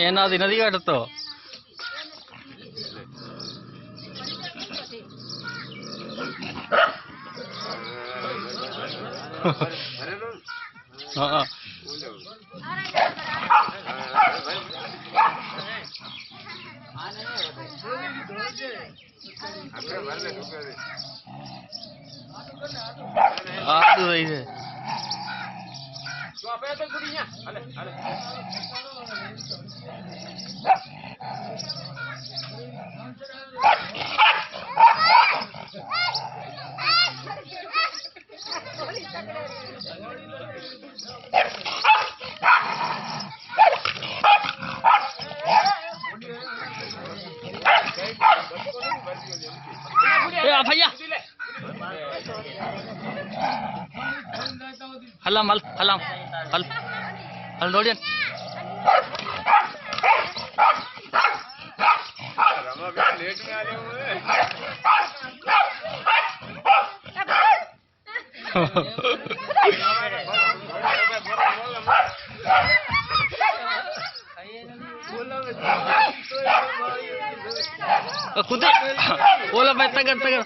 એનાથી નથી કાઢતો. હા આદુ થઈ છે. भैया हलम हल हलम हल हल दौड़िए लेट में आ रहे हुए खुद बोला भाई तगर तगर